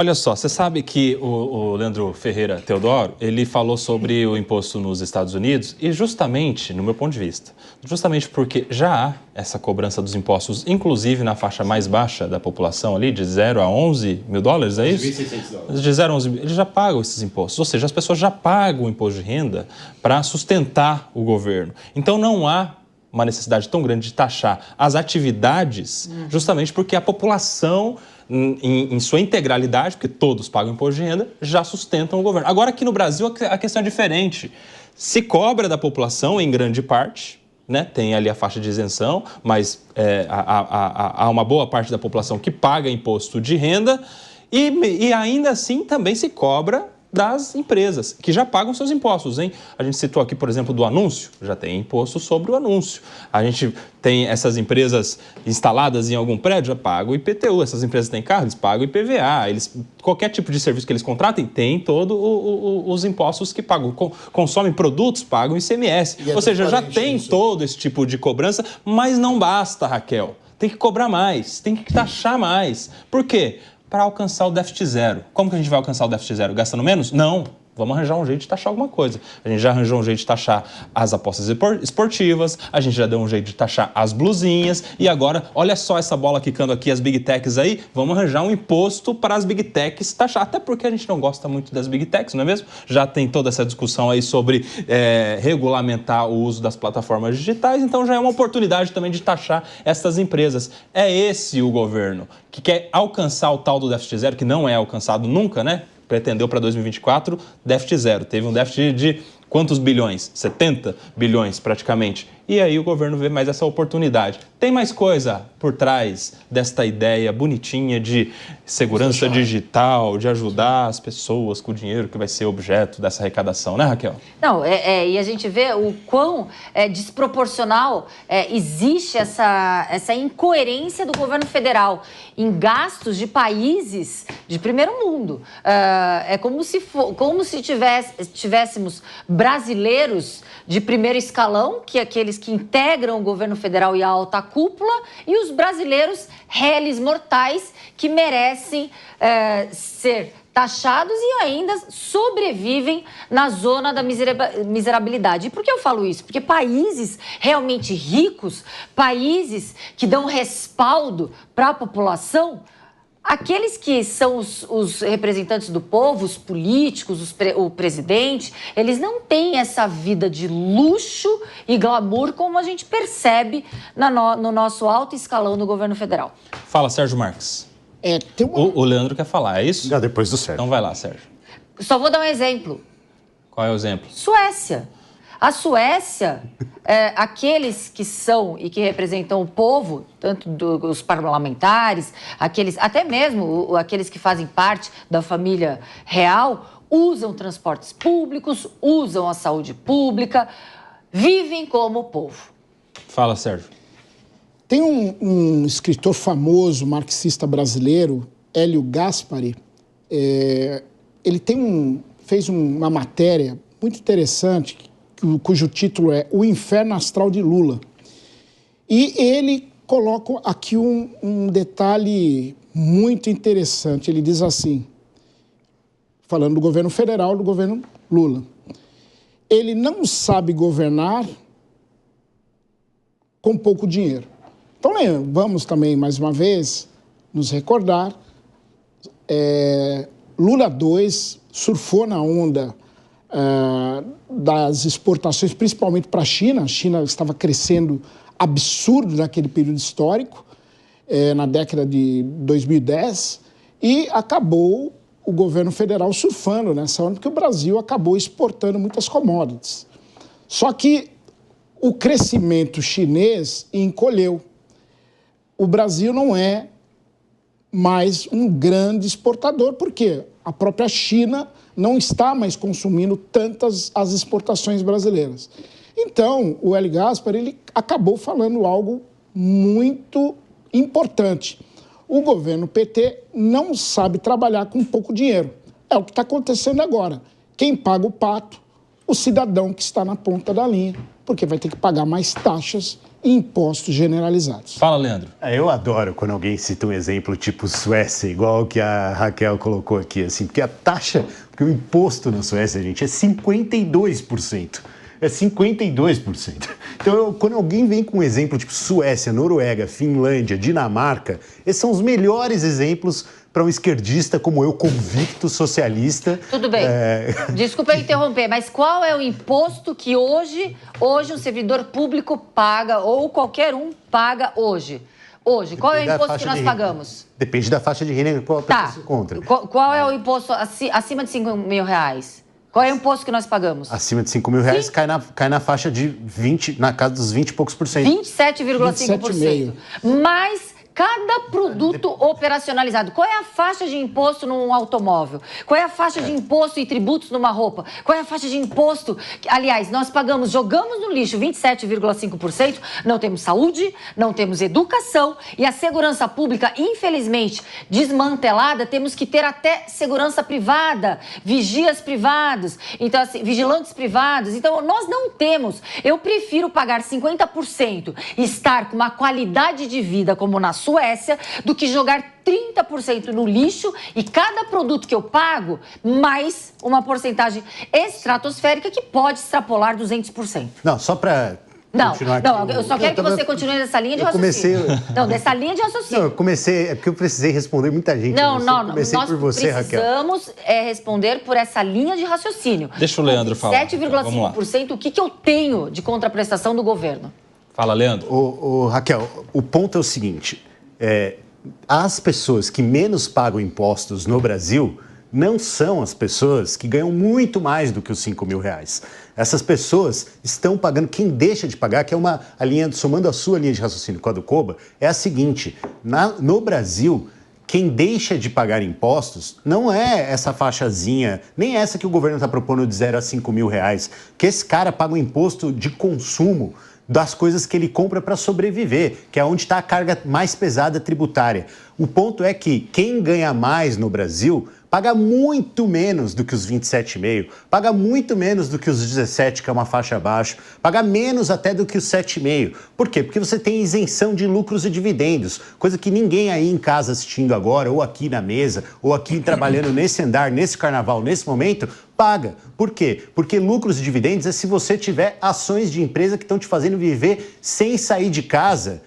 Olha só, você sabe que o Leandro Ferreira Teodoro, ele falou sobre o imposto nos Estados Unidos e justamente, no meu ponto de vista, justamente porque já há essa cobrança dos impostos, inclusive na faixa mais baixa da população ali, de 0 a 11 mil dólares, é isso? $1.600. De 0 a 11 mil, eles já pagam esses impostos, ou seja, as pessoas já pagam o imposto de renda para sustentar o governo. Então não há uma necessidade tão grande de taxar as atividades, justamente porque a população, em sua integralidade, porque todos pagam imposto de renda, já sustentam o governo. Agora, aqui no Brasil, a questão é diferente. Se cobra da população, em grande parte, né? Tem ali a faixa de isenção, mas há uma boa parte da população que paga imposto de renda e ainda assim também se cobra das empresas, que já pagam seus impostos, hein? A gente citou aqui, por exemplo, do anúncio, já tem imposto sobre o anúncio. A gente tem essas empresas instaladas em algum prédio, já pagam o IPTU. Essas empresas têm carro, eles pagam o IPVA. Qualquer tipo de serviço que eles contratem, tem todos os impostos que pagam. Consomem produtos, pagam ICMS. Ou seja, já tem todo esse tipo de cobrança, mas não basta, Raquel. Tem que cobrar mais, tem que taxar mais. Por quê? Para alcançar o déficit zero. Como que a gente vai alcançar o déficit zero? Gastando menos? Não. Vamos arranjar um jeito de taxar alguma coisa. A gente já arranjou um jeito de taxar as apostas esportivas, a gente já deu um jeito de taxar as blusinhas e agora, olha só essa bola quicando aqui, as Big Techs aí, vamos arranjar um imposto para as Big Techs taxar. Até porque a gente não gosta muito das Big Techs, não é mesmo? Já tem toda essa discussão aí sobre regulamentar o uso das plataformas digitais, então já é uma oportunidade também de taxar essas empresas. É esse o governo que quer alcançar o tal do déficit zero, que não é alcançado nunca, né? Pretendeu para 2024 déficit zero. Teve um déficit de quantos bilhões? 70 bilhões praticamente. E aí o governo vê mais essa oportunidade. Tem mais coisa por trás desta ideia bonitinha de segurança digital, de ajudar as pessoas com o dinheiro que vai ser objeto dessa arrecadação, né, Raquel? Não, e a gente vê o quão desproporcional existe essa incoerência do governo federal em gastos de países de primeiro mundo. É como se tivéssemos brasileiros de primeiro escalão, que aqueles que integram o governo federal e a alta cúpula, e os brasileiros réis mortais que merecem ser taxados e ainda sobrevivem na zona da miserabilidade. E por que eu falo isso? Porque países realmente ricos, países que dão respaldo para a população, aqueles que são os representantes do povo, os políticos, o presidente, eles não têm essa vida de luxo e glamour como a gente percebe no nosso alto escalão do governo federal. Fala, Sérgio Marques. O Leandro quer falar, é isso? Depois do Sérgio. Então vai lá, Sérgio. Só vou dar um exemplo. Qual é o exemplo? Suécia. A Suécia, aqueles que são e que representam o povo, tanto os parlamentares, até mesmo aqueles que fazem parte da família real, usam transportes públicos, usam a saúde pública, vivem como o povo. Fala, Sérgio. Tem um escritor famoso, marxista brasileiro, Hélio Gaspari, ele fez uma matéria muito interessante, cujo título é O Inferno Astral de Lula. E ele coloca aqui um detalhe muito interessante. Ele diz assim, falando do governo federal, do governo Lula. Ele não sabe governar com pouco dinheiro. Então, vamos também, mais uma vez, nos recordar, Lula 2 surfou na onda das exportações, principalmente para a China. A China estava crescendo absurdo naquele período histórico, na década de 2010, e acabou o governo federal surfando nessa onda, porque o Brasil acabou exportando muitas commodities. Só que o crescimento chinês encolheu. O Brasil não é mais um grande exportador, porque a própria China não está mais consumindo tantas as exportações brasileiras. Então, o Hélio Gaspari, ele acabou falando algo muito importante. O governo PT não sabe trabalhar com pouco dinheiro. É o que está acontecendo agora. Quem paga o pato? O cidadão que está na ponta da linha, porque vai ter que pagar mais taxas e impostos generalizados. Fala, Leandro. Eu adoro quando alguém cita um exemplo tipo Suécia, igual o que a Raquel colocou aqui, assim, porque porque o imposto na Suécia, gente, é 52%. É 52%. Então, quando alguém vem com um exemplo tipo Suécia, Noruega, Finlândia, Dinamarca, esses são os melhores exemplos para um esquerdista como eu, convicto socialista. Tudo bem. Desculpa eu interromper, mas qual é o imposto que hoje um servidor público paga ou qualquer um paga hoje? Hoje, qual é o imposto que nós pagamos? Depende da faixa de renda que qual a pessoa se encontra. Qual é o imposto acima de R$5.000? Qual é o imposto que nós pagamos? Acima de R$5.000 cai na faixa de 20, na casa dos 20 e poucos por cento. 27,5%. Mas cada produto operacionalizado. Qual é a faixa de imposto num automóvel? Qual é a faixa de imposto e tributos numa roupa? Qual é a faixa de imposto? Aliás, nós jogamos no lixo 27,5%, não temos saúde, não temos educação e a segurança pública, infelizmente, desmantelada, temos que ter até segurança privada, vigias privados, então, assim, vigilantes privados. Então, nós não temos. Eu prefiro pagar 50% e estar com uma qualidade de vida como na Suécia, do que jogar 30% no lixo e cada produto que eu pago, mais uma porcentagem estratosférica que pode extrapolar 200%. Não, só para continuar aqui. Não, eu só quero que você continue nessa linha de raciocínio. Não, dessa linha de raciocínio. Não, eu comecei, é porque eu precisei responder muita gente. Não, comecei nós por você, precisamos responder por essa linha de raciocínio. Deixa o Leandro falar. 7,5%, o que eu tenho de contraprestação do governo? Fala, Leandro. Raquel, o ponto é o seguinte, as pessoas que menos pagam impostos no Brasil não são as pessoas que ganham muito mais do que os R$5.000. Essas pessoas estão pagando, quem deixa de pagar, que é a linha, somando a sua linha de raciocínio com a do Koba, é a seguinte, no Brasil, quem deixa de pagar impostos não é essa faixazinha, nem essa que o governo está propondo de R$0 a R$5.000, que esse cara paga um imposto de consumo das coisas que ele compra para sobreviver, que é onde está a carga mais pesada tributária. O ponto é que quem ganha mais no Brasil paga muito menos do que os 27,5, paga muito menos do que os 17, que é uma faixa abaixo, paga menos até do que os 7,5. Por quê? Porque você tem isenção de lucros e dividendos, coisa que ninguém aí em casa assistindo agora, ou aqui na mesa, ou aqui trabalhando nesse andar, nesse carnaval, nesse momento, paga. Por quê? Porque lucros e dividendos é se você tiver ações de empresa que estão te fazendo viver sem sair de casa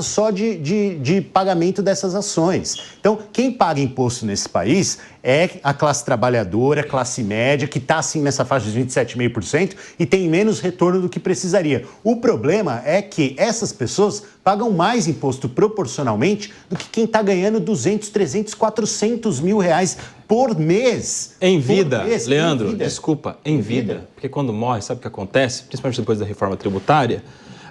só de pagamento dessas ações. Então, quem paga imposto nesse país é a classe trabalhadora, classe média, que está assim nessa faixa de 27,5% e tem menos retorno do que precisaria. O problema é que essas pessoas pagam mais imposto proporcionalmente do que quem está ganhando 200, 300, 400 mil reais por mês. Em vida, Leandro, desculpa, em vida. Porque quando morre, sabe o que acontece? Principalmente depois da reforma tributária,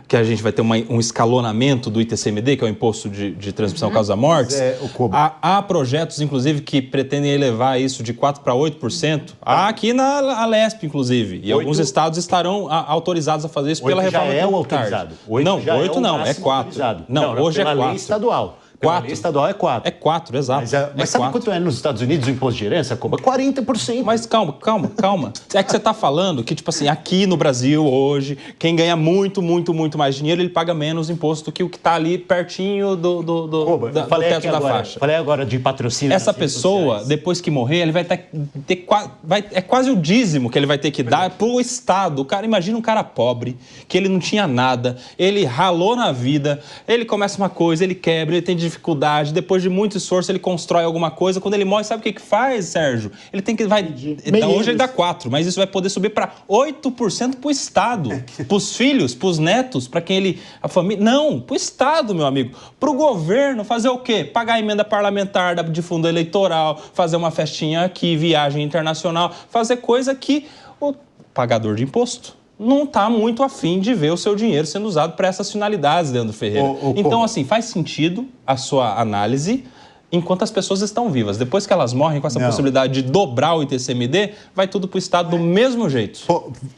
que a gente vai ter um escalonamento do ITCMD, que é o Imposto de Transmissão Causa-Mortes. Há projetos, inclusive, que pretendem elevar isso de 4% para 8%. Há aqui na Alesp, inclusive. E alguns estados estarão autorizados a fazer isso pela reforma tributária. Já é o autorizado. 8 não, é 4. Não, hoje é 4. Lei estadual. 4. Lei estadual é 4. É 4, exato. Mas sabe quanto é nos Estados Unidos o imposto de herança, Koba? 40%. Mas calma. É que você está falando que, tipo assim, aqui no Brasil, hoje, quem ganha muito mais dinheiro, ele paga menos imposto do que o que está ali pertinho do teto da faixa. Falei agora de patrocínio. Essa pessoa, depois que morrer, ele vai ter é quase o dízimo que ele vai ter que dar pro Estado. O cara, imagina um cara pobre, que ele não tinha nada, ele ralou na vida, ele começa uma coisa, ele quebra, ele tem dificuldade, depois de muito esforço ele constrói alguma coisa, quando ele morre, sabe o que faz, Sérgio? Ele tem que... hoje ele dá 4%, mas isso vai poder subir para 8% pro Estado, pros filhos, pros netos, para quem ele... a família... Não, pro Estado, meu amigo. Pro governo fazer o quê? Pagar a emenda parlamentar de fundo eleitoral, fazer uma festinha aqui, viagem internacional, fazer coisa que o pagador de imposto não está muito afim de ver o seu dinheiro sendo usado para essas finalidades, Leandro Ferreira. Então, assim, faz sentido a sua análise enquanto as pessoas estão vivas. Depois que elas morrem, com essa possibilidade de dobrar o ITCMD, vai tudo para o Estado do mesmo jeito.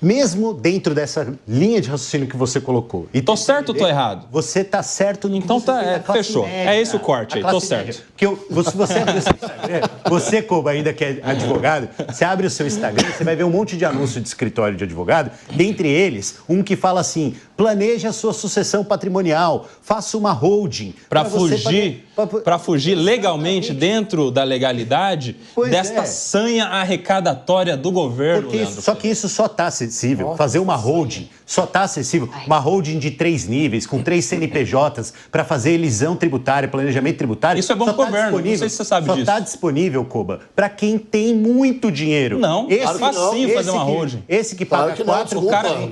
Mesmo dentro dessa linha de raciocínio que você colocou. E tô certo ou tô errado? Você está certo no que então você fechou. Média, é esse o corte aí, tô certo. Média. Porque se você abrir o seu Instagram, você, Koba, ainda que é advogado, você abre o seu Instagram, você vai ver um monte de anúncio de escritório de advogado, dentre eles, um que fala assim, Planeje a sua sucessão patrimonial, faça uma holding. Para fugir legalmente dentro da legalidade desta sanha arrecadatória do governo, Leandro. Só que isso só está acessível. Fazer uma holding só está acessível. Uma holding de 3 níveis, com 3 CNPJs, para fazer elisão tributária, planejamento tributário. Isso é bom para o governo, não sei se você sabe disso. Só está disponível, Koba, para quem tem muito dinheiro. Não, é facinho fazer uma holding. Esse que paga 4...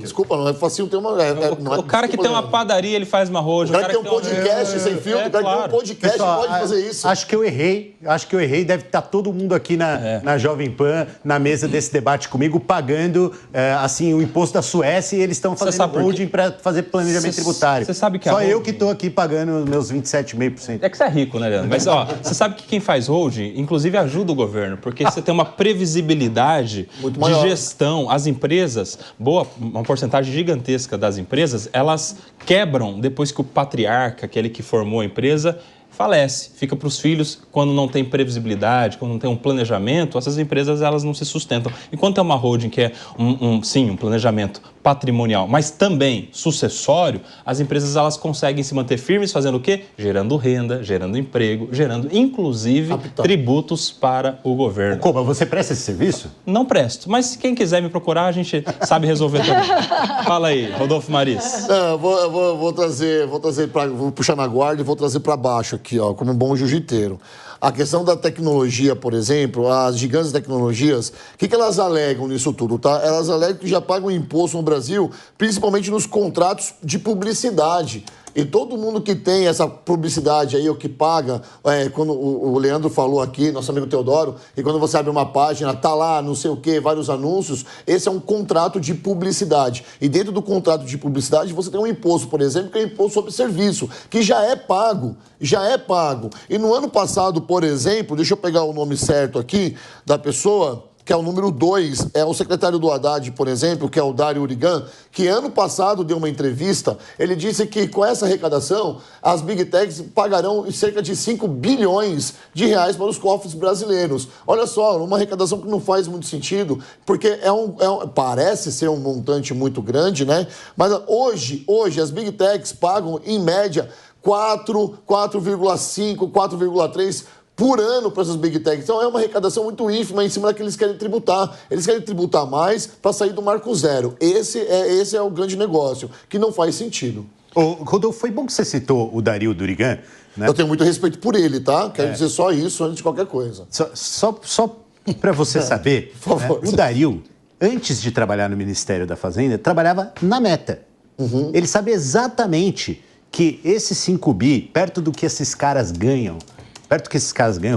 Desculpa, não é facinho ter uma... O cara que tem uma padaria, ele faz uma holding. O cara que tem um podcast sem filtro, o cara que tem um podcast pode fazer isso. Acho que eu errei. Deve estar todo mundo aqui na Jovem Pan, na mesa desse debate comigo, pagando assim, o imposto da Suécia e eles estão fazendo holding para fazer planejamento tributário. Você sabe que Só eu que estou aqui pagando meus 27,5%. É que você é rico, né, Leandro? Mas, você sabe que quem faz holding, inclusive, ajuda o governo, porque você tem uma previsibilidade de gestão. As empresas, uma porcentagem gigantesca das empresas, elas quebram depois que o patriarca, aquele que formou a empresa, falece, fica para os filhos. Quando não tem previsibilidade, quando não tem um planejamento, essas empresas elas não se sustentam. Enquanto é uma holding que é um planejamento patrimonial, mas também sucessório, as empresas elas conseguem se manter firmes fazendo o quê? Gerando renda, gerando emprego, gerando inclusive tributos para o governo. Koba, você presta esse serviço? Não presto, mas quem quiser me procurar, a gente sabe resolver também. Fala aí, Rodolfo Maris. Vou puxar na guarda e vou trazer para baixo aqui, ó, como um bom jiu-jiteiro. A questão da tecnologia, por exemplo, as gigantes tecnologias, o que elas alegam nisso tudo, tá? Elas alegam que já pagam imposto no Brasil, principalmente nos contratos de publicidade. E todo mundo que tem essa publicidade aí, o que paga, quando o Leandro falou aqui, nosso amigo Teodoro, e quando você abre uma página, tá lá, não sei o quê, vários anúncios, esse é um contrato de publicidade. E dentro do contrato de publicidade, você tem um imposto, por exemplo, que é o imposto sobre serviço, que já é pago. E no ano passado, por exemplo, deixa eu pegar o nome certo aqui da pessoa, que é o número 2, é o secretário do Haddad, por exemplo, que é o Dário Urigan, que ano passado deu uma entrevista, ele disse que com essa arrecadação, as Big Techs pagarão cerca de 5 bilhões de reais para os cofres brasileiros. Olha só, uma arrecadação que não faz muito sentido, porque parece ser um montante muito grande, né? Mas hoje as Big Techs pagam, em média, 4,5, 4,3 por ano para essas Big Techs. Então é uma arrecadação muito ínfima em cima daquilo que eles querem tributar. Eles querem tributar mais para sair do marco zero. Esse é o grande negócio, que não faz sentido. Rodolfo, foi bom que você citou o Dário Urigan, né? Eu tenho muito respeito por ele, tá? Quero dizer só isso antes de qualquer coisa. Só para você saber, por favor. O Dário, antes de trabalhar no Ministério da Fazenda, trabalhava na Meta. Ele sabe exatamente que esses 5 bi, perto do que esses caras ganham,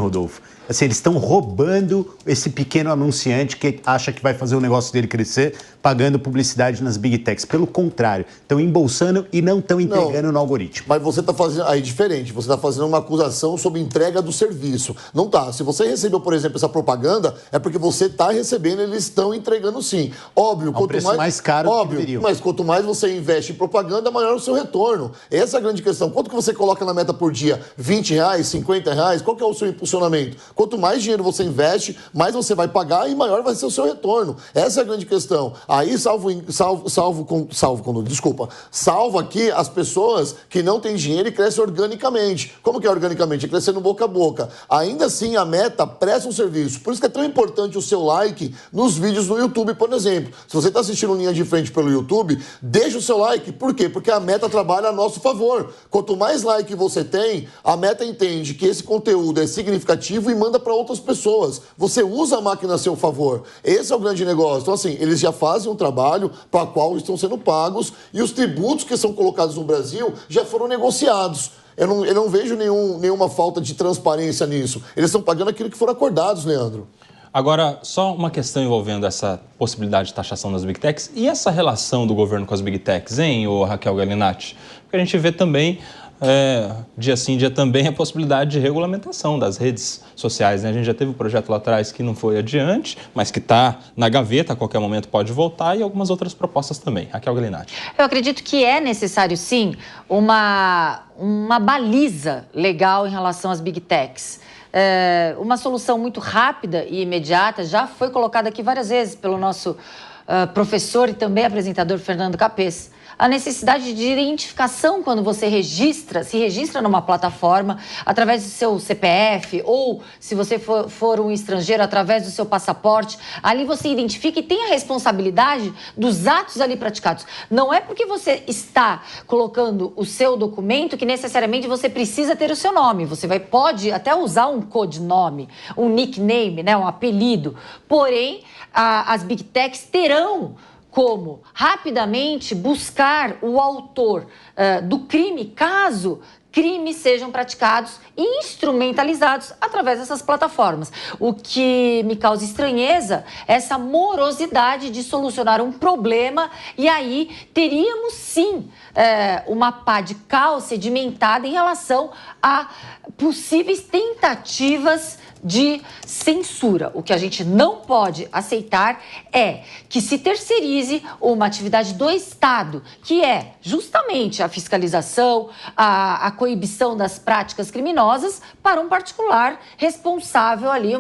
Rodolfo, assim, eles estão roubando esse pequeno anunciante que acha que vai fazer o negócio dele crescer pagando publicidade nas Big Techs. Pelo contrário, estão embolsando e não estão entregando no algoritmo. Mas você está fazendo... Aí, diferente. Você está fazendo uma acusação sobre entrega do serviço. Não tá. Se você recebeu, por exemplo, essa propaganda, é porque você está recebendo e eles estão entregando sim. Óbvio, quanto preço mais caro óbvio, que mas quanto mais você investe em propaganda, maior o seu retorno. Essa é a grande questão. Quanto que você coloca na meta por dia? R$20, R$50? Qual que é o seu impulsionamento? Quanto mais dinheiro você investe, mais você vai pagar e maior vai ser o seu retorno. Essa é a grande questão. Aí, salvo aqui as pessoas que não têm dinheiro e crescem organicamente. Como que é organicamente? É crescendo boca a boca. Ainda assim, a Meta presta um serviço. Por isso que é tão importante o seu like nos vídeos no YouTube, por exemplo. Se você está assistindo Linha de Frente pelo YouTube, deixa o seu like. Por quê? Porque a Meta trabalha a nosso favor. Quanto mais like você tem, a Meta entende que esse conteúdo é significativo e manda para outras pessoas. Você usa a máquina a seu favor. Esse é o grande negócio. Então, assim, eles já fazem um trabalho para o qual estão sendo pagos e os tributos que são colocados no Brasil já foram negociados. Eu não vejo nenhuma falta de transparência nisso. Eles estão pagando aquilo que foram acordados, Leandro. Agora, só uma questão envolvendo essa possibilidade de taxação das Big Techs e essa relação do governo com as Big Techs, hein, Raquel Galinatti? Porque a gente vê também, dia sim, dia também, a possibilidade de regulamentação das redes sociais, né? A gente já teve um projeto lá atrás que não foi adiante, mas que está na gaveta, a qualquer momento pode voltar, e algumas outras propostas também. Raquel Galinatti. Eu acredito que é necessário, sim, uma baliza legal em relação às Big Techs. Uma solução muito rápida e imediata já foi colocada aqui várias vezes pelo nosso professor e também apresentador Fernando Capês. a necessidade de identificação quando você se registra numa plataforma através do seu CPF ou, se você for um estrangeiro, através do seu passaporte. Ali você identifica e tem a responsabilidade dos atos ali praticados. Não é porque você está colocando o seu documento que necessariamente você precisa ter o seu nome. Você pode até usar um codinome, um nickname, né, um apelido. Porém, as Big Techs terão como rapidamente buscar o autor do crime, caso crimes sejam praticados e instrumentalizados através dessas plataformas. O que me causa estranheza é essa morosidade de solucionar um problema e aí teríamos sim uma pá de cal sedimentada em relação a possíveis tentativas de censura. O que a gente não pode aceitar é que se terceirize uma atividade do Estado, que é justamente a fiscalização, a coibição das práticas criminosas, para um particular responsável ali,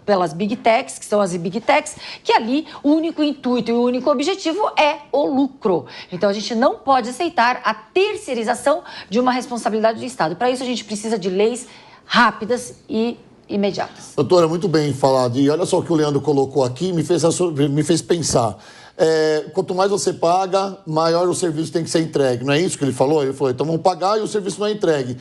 pelas Big Techs, que são as Big Techs, que ali o único intuito e o único objetivo é o lucro. Então a gente não pode aceitar a terceirização de uma responsabilidade do Estado. Para isso a gente precisa de leis rápidas e imediatas. Doutora, muito bem falado. E olha só o que o Leandro colocou aqui, me fez pensar. Quanto mais você paga, maior o serviço tem que ser entregue. Não é isso que ele falou? Ele falou, então vamos pagar e o serviço não é entregue.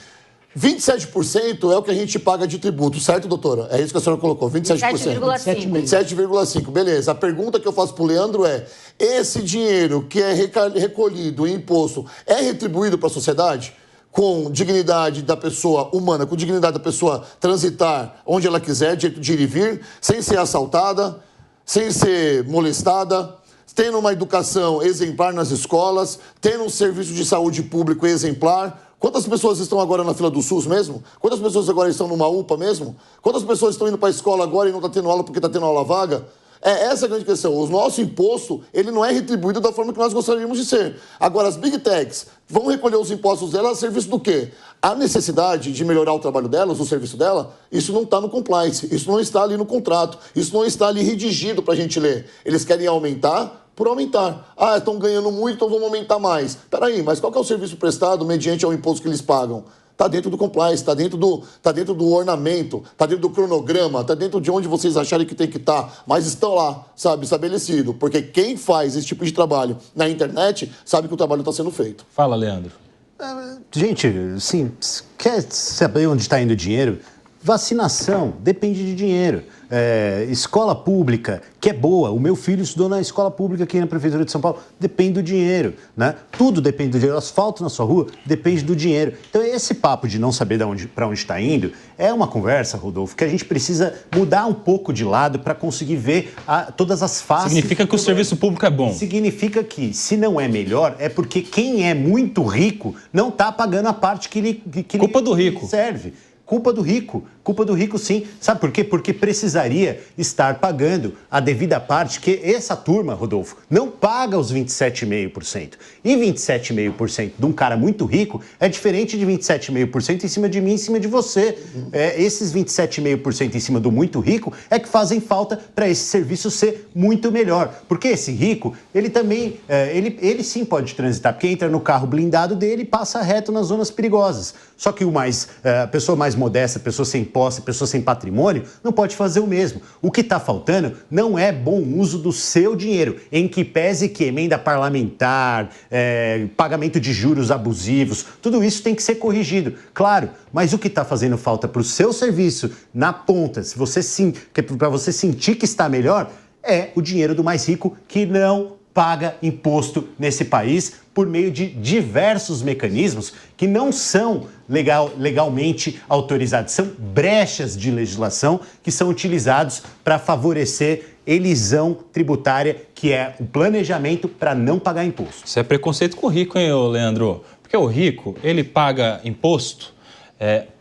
27% é o que a gente paga de tributo, certo, doutora? É isso que a senhora colocou, 27%. 27,5%. Beleza. A pergunta que eu faço para o Leandro é, esse dinheiro que é recolhido em imposto é retribuído para a sociedade? Com dignidade da pessoa humana, com dignidade da pessoa transitar onde ela quiser, de ir e vir, sem ser assaltada, sem ser molestada, tendo uma educação exemplar nas escolas, tendo um serviço de saúde público exemplar. Quantas pessoas estão agora na fila do SUS mesmo? Quantas pessoas agora estão numa UPA mesmo? Quantas pessoas estão indo para a escola agora e não estão tendo aula porque está tendo aula vaga? É essa a grande questão. O nosso imposto, ele não é retribuído da forma que nós gostaríamos de ser. Agora, as Big Techs vão recolher os impostos delas a serviço do quê? A necessidade de melhorar o trabalho delas, o serviço dela, isso não está no compliance, isso não está ali no contrato, isso não está ali redigido para a gente ler. Eles querem aumentar por aumentar. Estão ganhando muito, então vamos aumentar mais. Peraí, mas qual que é o serviço prestado mediante ao imposto que eles pagam? Está dentro do compliance, está dentro do ornamento, está dentro do cronograma, está dentro de onde vocês acharem que tem que estar, mas estão lá, sabe, estabelecido. Porque quem faz esse tipo de trabalho na internet sabe que o trabalho está sendo feito. Fala, Leandro. Gente, assim, quer saber onde está indo o dinheiro? Vacinação depende de dinheiro. Escola pública, que é boa. O meu filho estudou na escola pública aqui na Prefeitura de São Paulo. Depende do dinheiro, né? Tudo depende do dinheiro. O asfalto na sua rua depende do dinheiro. Então, esse papo de não saber para onde está indo é uma conversa, Rodolfo, que a gente precisa mudar um pouco de lado para conseguir ver todas as faces. Significa que o serviço público é bom. Significa que, se não é melhor, é porque quem é muito rico não está pagando a parte que lhe Culpa do rico. serve. Culpa do rico sim. Sabe por quê? Porque precisaria estar pagando a devida parte, que essa turma, Rodolfo, não paga os 27,5%. E 27,5% de um cara muito rico é diferente de 27,5% em cima de mim, em cima de você. Esses 27,5% em cima do muito rico é que fazem falta para esse serviço ser muito melhor. Porque esse rico, ele também, ele sim pode transitar, porque entra no carro blindado dele e passa reto nas zonas perigosas. Só que a pessoa mais modesta, a pessoa sem posse, a pessoa sem patrimônio, não pode fazer o mesmo. O que está faltando não é bom uso do seu dinheiro, em que pese que emenda parlamentar, pagamento de juros abusivos, tudo isso tem que ser corrigido. Claro, mas o que está fazendo falta para o seu serviço na ponta, para você sentir que está melhor, é o dinheiro do mais rico que não paga imposto nesse país por meio de diversos mecanismos que não são legalmente autorizados. São brechas de legislação que são utilizados para favorecer elisão tributária, que é o planejamento para não pagar imposto. Isso é preconceito com o rico, hein, Leandro? Porque o rico, ele paga imposto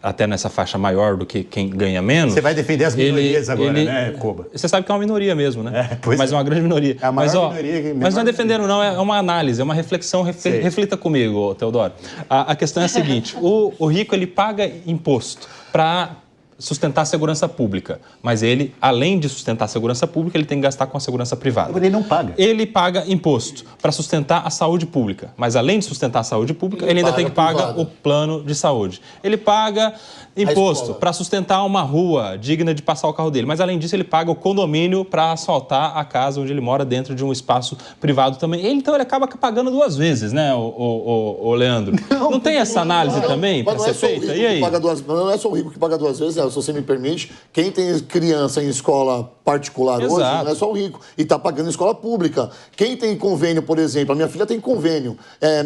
até nessa faixa maior do que quem ganha menos. Você vai defender as minorias agora, né, Koba? Você sabe que é uma minoria mesmo, né? Mas é uma grande minoria. É a maior minoria. Mas não é defendendo, não. É uma análise, é uma reflexão. Reflita comigo, Teodoro. A questão é a seguinte. O rico, ele paga imposto para sustentar a segurança pública. Mas ele, além de sustentar a segurança pública, ele tem que gastar com a segurança privada. Ele não paga. Ele paga imposto para sustentar a saúde pública. Mas além de sustentar a saúde pública, ele ainda tem que pagar o plano de saúde. Ele paga imposto para sustentar uma rua digna de passar o carro dele. Mas além disso, ele paga o condomínio para asfaltar a casa onde ele mora dentro de um espaço privado também. Então ele acaba pagando duas vezes, né, o Leandro? Não tem essa análise também para ser feita? E aí? Não é só o rico que paga duas vezes, se você me permite. Quem tem criança em escola particular hoje, não é só o rico. E está pagando em escola pública. Quem tem convênio, por exemplo, a minha filha tem convênio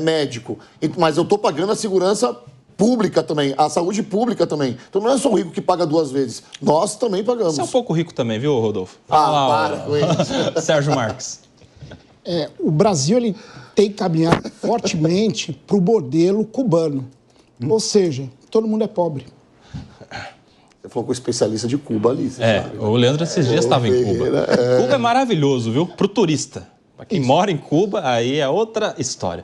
médico, mas eu estou pagando a segurança pública também, a saúde pública também. Então não é só o rico que paga duas vezes. Nós também pagamos. Você é um pouco rico também, viu, Rodolfo? Para com isso. Sérgio Marques. O Brasil ele tem caminhado fortemente para o modelo cubano. Ou seja, todo mundo é pobre. Você falou com o especialista de Cuba ali, você sabe. O Leandro esses dias estava em Cuba. Cuba é maravilhoso, viu? Para o turista. Para quem mora em Cuba, aí é outra história.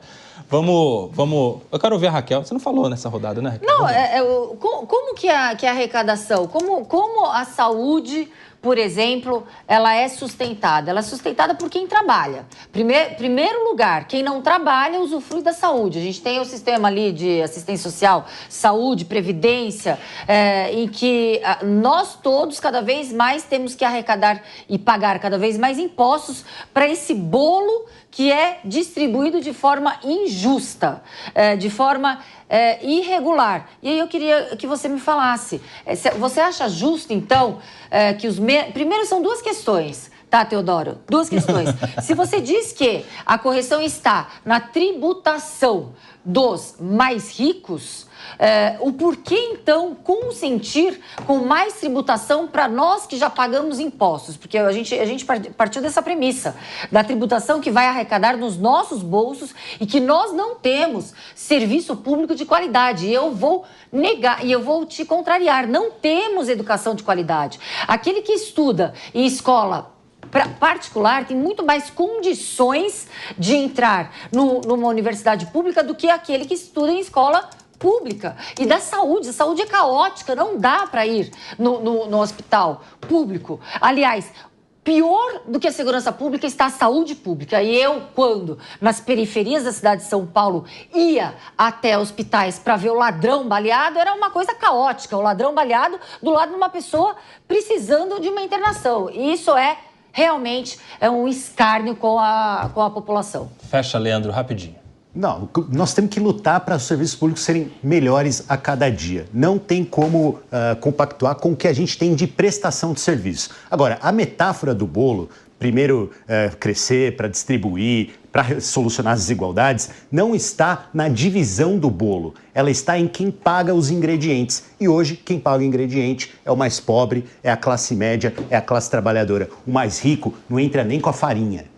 Vamos. Eu quero ouvir a Raquel. Você não falou nessa rodada, né, Raquel? Não, como que é a arrecadação? Como a saúde, por exemplo, ela é sustentada? Ela é sustentada por quem trabalha. Primeiro lugar, quem não trabalha usufrui da saúde. A gente tem o sistema ali de assistência social, saúde, previdência, em que nós todos cada vez mais temos que arrecadar e pagar cada vez mais impostos para esse bolo que é distribuído de forma injusta, de forma irregular. E aí eu queria que você me falasse, você acha justo, então, que Primeiro, são duas questões, tá, Teodoro? Duas questões. Se você diz que a correção está na tributação dos mais ricos, o porquê, então, consentir com mais tributação para nós que já pagamos impostos? Porque a gente partiu dessa premissa, da tributação que vai arrecadar nos nossos bolsos e que nós não temos serviço público de qualidade. E eu vou negar, e eu vou te contrariar, não temos educação de qualidade. Aquele que estuda em escola particular tem muito mais condições de entrar numa universidade pública do que aquele que estuda em escola pública. E da saúde, a saúde é caótica, não dá para ir no hospital público. Aliás, pior do que a segurança pública está a saúde pública. E eu, quando nas periferias da cidade de São Paulo ia até hospitais para ver o ladrão baleado, era uma coisa caótica. O ladrão baleado do lado de uma pessoa precisando de uma internação. E isso realmente é um escárnio com a população. Fecha, Leandro, rapidinho. Não, nós temos que lutar para os serviços públicos serem melhores a cada dia. Não tem como compactuar com o que a gente tem de prestação de serviço. Agora, a metáfora do bolo, primeiro crescer para distribuir, para solucionar as desigualdades, não está na divisão do bolo. Ela está em quem paga os ingredientes. E hoje, quem paga o ingrediente é o mais pobre, é a classe média, é a classe trabalhadora. O mais rico não entra nem com a farinha.